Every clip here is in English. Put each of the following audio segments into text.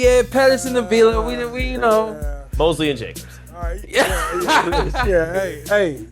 Yeah, Pettis in the villa. We you know. Mosley and Jacobs. All right. Yeah. Hey.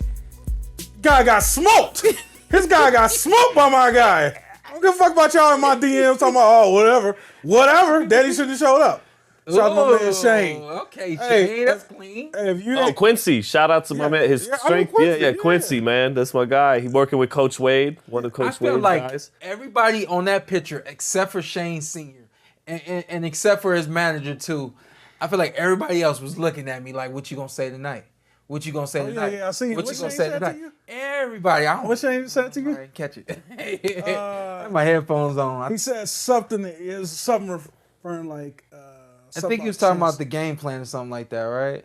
Guy got smoked. His guy got smoked by my guy. I don't give a fuck about y'all in my DMs talking about, whatever. Daddy shouldn't have showed up. Shout out to my man Shane. Okay, Shane, that's clean. Hey, if you Quincy. Shout out to my man. His strength. Quincy, Quincy, man. That's my guy. He working with Coach Wade, one of Coach Wade's like guys. Everybody on that picture, except for Shane Sr. and except for his manager too, I feel like everybody else was looking at me like, "What you gonna say tonight? What you gonna say tonight? Yeah, I see. What you gonna say tonight?" To Everybody. what Shane said to you? All right, catch it. I have my headphones on. He said something referring like. I think he was talking about the game plan or something like that, right?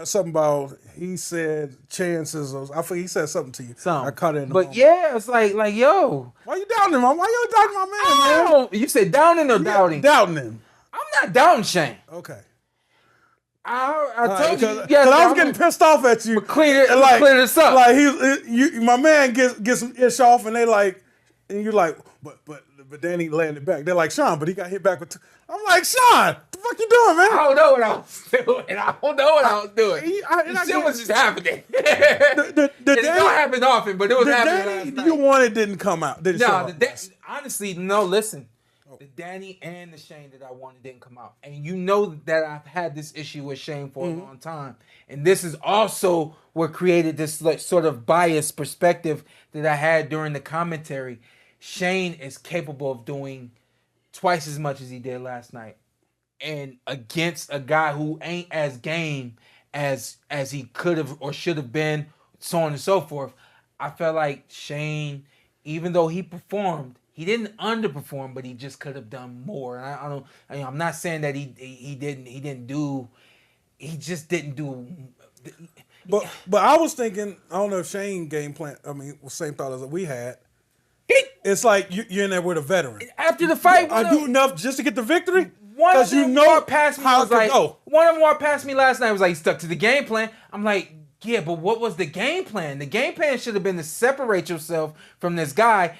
Something about, he said chances. I think he said something to you. I caught it in the moment. Yeah, it's like, yo. Why you doubting him? Why you doubting my man, man? You said downing or doubting? Doubting him. I'm not doubting Shane. Okay. I told you. Because I was getting pissed off at you. Clear this up. Like, my man gets some ish off, and they like, and you're like, but then he landed back. They're like, Shawn, but he got hit back with I'm like, Shawn, what the fuck you doing, man? I don't know what I was doing. This shit was just happening. It don't happen often, but it was happening last night. You wanted didn't come out. Honestly, no, listen. The Danny and the Shane that I wanted didn't come out. And you know that I've had this issue with Shane for a long time. And this is also what created this sort of biased perspective that I had during the commentary. Shane is capable of doing twice as much as he did last night. And against a guy who ain't as game as he could have or should have been, so on and so forth. I felt like Shane, even though he performed, he didn't underperform, but he just could have done more. And I'm not saying that he just didn't do. But I was thinking, I don't know if Shane game plan. I mean, same thought as we had. It's like you're in there with a veteran. After the fight, I do enough just to get the victory. One of them walked past me last night. Was like, he stuck to the game plan. I'm like, yeah, but what was the game plan? The game plan should have been to separate yourself from this guy,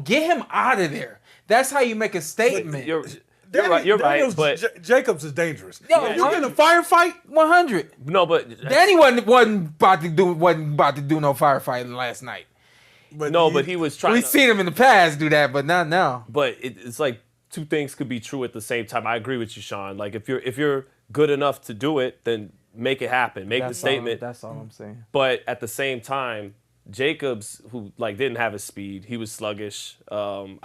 get him out of there. That's how you make a statement. You're right. But Jacobs is dangerous. Yo, you get in a firefight, 100. No, but Danny wasn't about to do no firefighting last night. But he was trying. We've seen him in the past do that, but not now. But it's like two things could be true at the same time. I agree with you, Shawn. Like if you're good enough to do it, then make it happen. Make the statement. That's all I'm saying. But at the same time, Jacobs, who like didn't have his speed, he was sluggish. When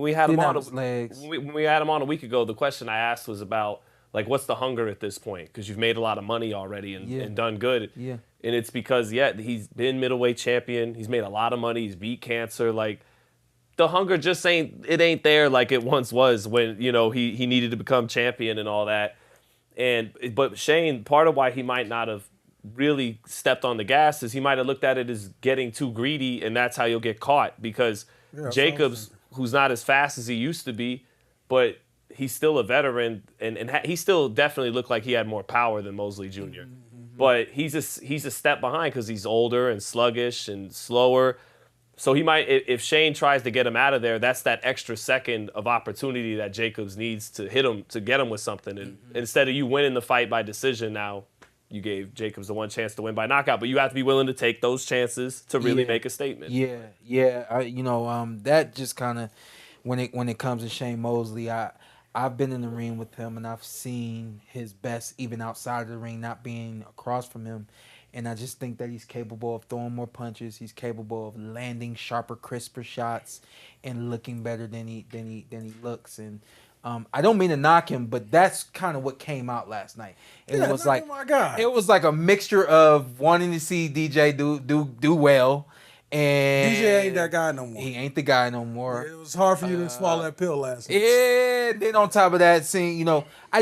we had him on when we had him on a week ago, the question I asked was about like what's the hunger at this point? Because you've made a lot of money already and done good. Yeah. And it's because he's been middleweight champion. He's made a lot of money. He's beat cancer. Like the hunger just ain't there like it once was when he needed to become champion and all that. But Shane, part of why he might not have really stepped on the gas is he might have looked at it as getting too greedy, and that's how you'll get caught. Because Jacobs, who's not as fast as he used to be, but he's still a veteran, and he still definitely looked like he had more power than Mosley Jr. Mm-hmm. But he's a step behind because he's older and sluggish and slower. So he might, if Shane tries to get him out of there, that's that extra second of opportunity that Jacobs needs to hit him, to get him with something. And instead of you winning the fight by decision, now you gave Jacobs the one chance to win by knockout. But you have to be willing to take those chances to really make a statement. Yeah. That just kind of, when it comes to Shane Mosley, I've been in the ring with him and I've seen his best even outside of the ring, not being across from him. And I just think that he's capable of throwing more punches. He's capable of landing sharper, crisper shots and looking better than he looks. And I don't mean to knock him, but that's kind of what came out last night. It was like, my God. It was like a mixture of wanting to see DJ do well. And DJ ain't that guy no more. He ain't the guy no more. It was hard for you to swallow that pill last night. Yeah. Then on top of that, seeing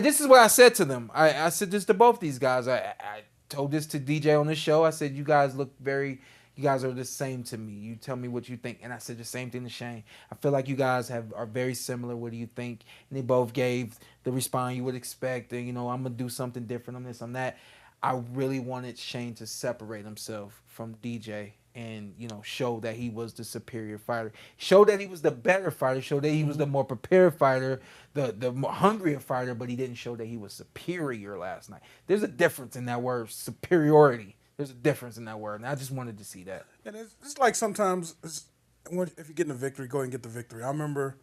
this is what I said to them. I said this to both these guys. I told this to DJ on the show. I said, you guys are the same to me. You tell me what you think. And I said the same thing to Shane. I feel like you guys are very similar. What do you think? And they both gave the response you would expect. And, I'm going to do something different on this, on that. I really wanted Shane to separate himself from DJ and show that he was the superior fighter, show that he was the better fighter, show that he was the more prepared fighter, the more hungrier fighter, but he didn't show that he was superior last night. There's a difference in that word, superiority. There's a difference in that word, and I just wanted to see that. And it's like sometimes if you're getting a victory, go ahead and get the victory. I remember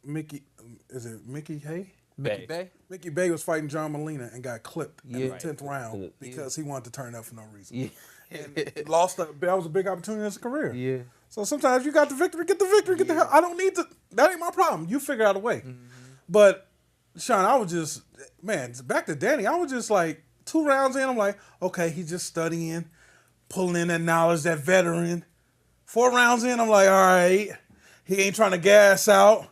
Mickey Hay? Mickey Bay? Mickey Bay was fighting John Molina and got clipped in the Yeah. 10th round because he wanted to turn up for no reason. Yeah. And lost that was a big opportunity in his career. Yeah. So sometimes you got the victory, get the victory, get the hell. I don't need to. That ain't my problem. You figure out a way. But Shawn, I was just, man, back to Danny. I was just like 2 rounds in. I'm like, okay, he's just studying, pulling in that knowledge, that veteran. 4 rounds in, I'm like, all right, he ain't trying to gas out.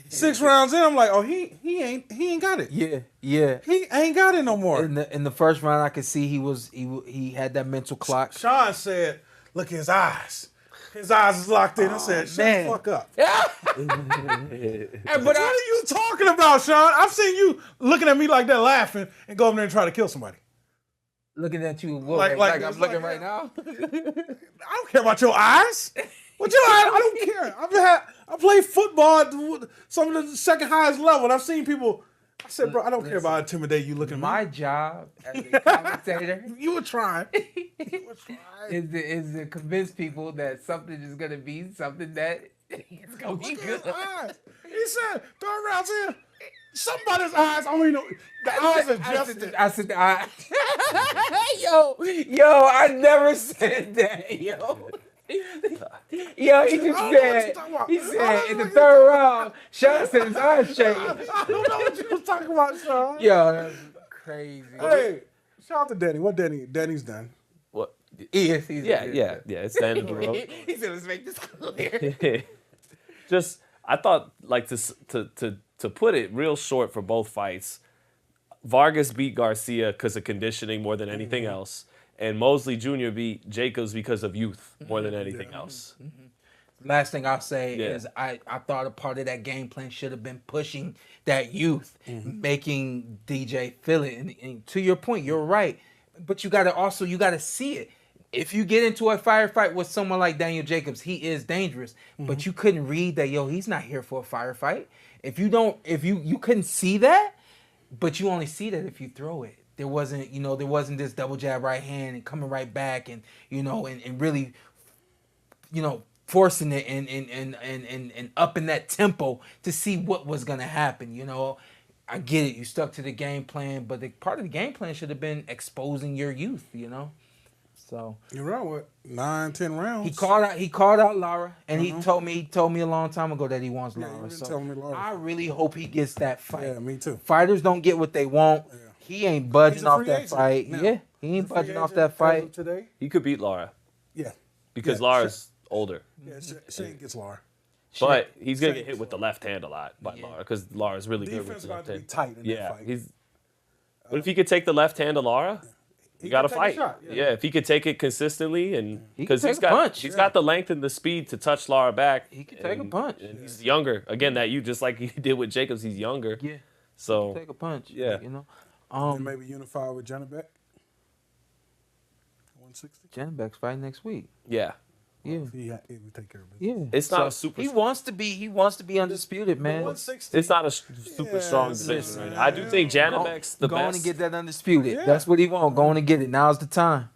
6 rounds in, I'm like, oh, he ain't got it. Yeah. Yeah. He ain't got it no more. In the first round, I could see he had that mental clock. Shawn said, look at his eyes. His eyes is locked in. I said, shut man. the fuck up. But What are you talking about, Shawn? I've seen you looking at me like that laughing and go over there and try to kill somebody. looking at you, Like like this, I'm looking like right now. I don't care about your eyes. What your eyes? I don't care. I played football at some of the second highest level, and I've seen people. I said, bro, I don't care about intimidating you looking at My job as a commentator me. You were trying. is to convince people that something is gonna be something that it's gonna be Look at good. his eyes. He said, 3rd round's in. Somebody's eyes. I don't even know. The eyes adjusted. I said, yo, I never said that, yo. Yo, he just said, in the 3rd round, Shawn said his eyes changed. I don't know what you was talking about, Shawn. Yo, that's crazy. Hey, shout out to Danny. What Danny's done. What? He's Yeah. It's the end of the road. He said, let's make this clear. Just, I thought, like, to put it real short for both fights, Vargas beat Garcia because of conditioning more than anything else, and Mosley Jr. beat Jacobs because of youth more than anything else. Last thing I'll say is I thought a part of that game plan should have been pushing that youth, making DJ feel it. And to your point, you're right. But you gotta see it. If you get into a firefight with someone like Daniel Jacobs, he is dangerous. But you couldn't read that, he's not here for a firefight. If you couldn't see that, but you only see that if you throw it. There wasn't this double jab right hand and coming right back and really, forcing it and upping that tempo to see what was gonna happen. I get it. You stuck to the game plan, but part of the game plan should have been exposing your youth. So You're right. What 9, 10 rounds? he called out Lara, and he told me a long time ago that he wants Yeah, Lara. he been So telling me Lara. I really hope he gets that fight. Yeah, me too. Fighters don't get what they want. Yeah. He ain't budging He's a off free that agent fight. now. Yeah, he ain't budging off that fight. Today. He could beat Lara Yeah. because Yeah, Lara's older. Yeah, Shane gets Lara. But he's going to get hit with the left hand a lot by Lara because Lara's really good with Defense the got left to be hand. tight in that fight. But if he could take the left hand to Lara, you got to can take a fight. shot, Yeah, if he could take it consistently and He because can he's take a got punch. he's got the length and the speed to touch Lara back. He can take a punch. And he's younger. Again, just like he did with Jacobs, he's younger. Yeah, So take a punch. Yeah. And maybe unify with Janabek. 160. Janabek's fighting next week. yeah, Yeah, He would take care of business. yeah. it's not a super. He wants to be undisputed, man. 160. It's not a super strong division right now. I do think Janabek's the Going best. to get that undisputed. Yeah. That's what he want. Going to get it. Now's the time.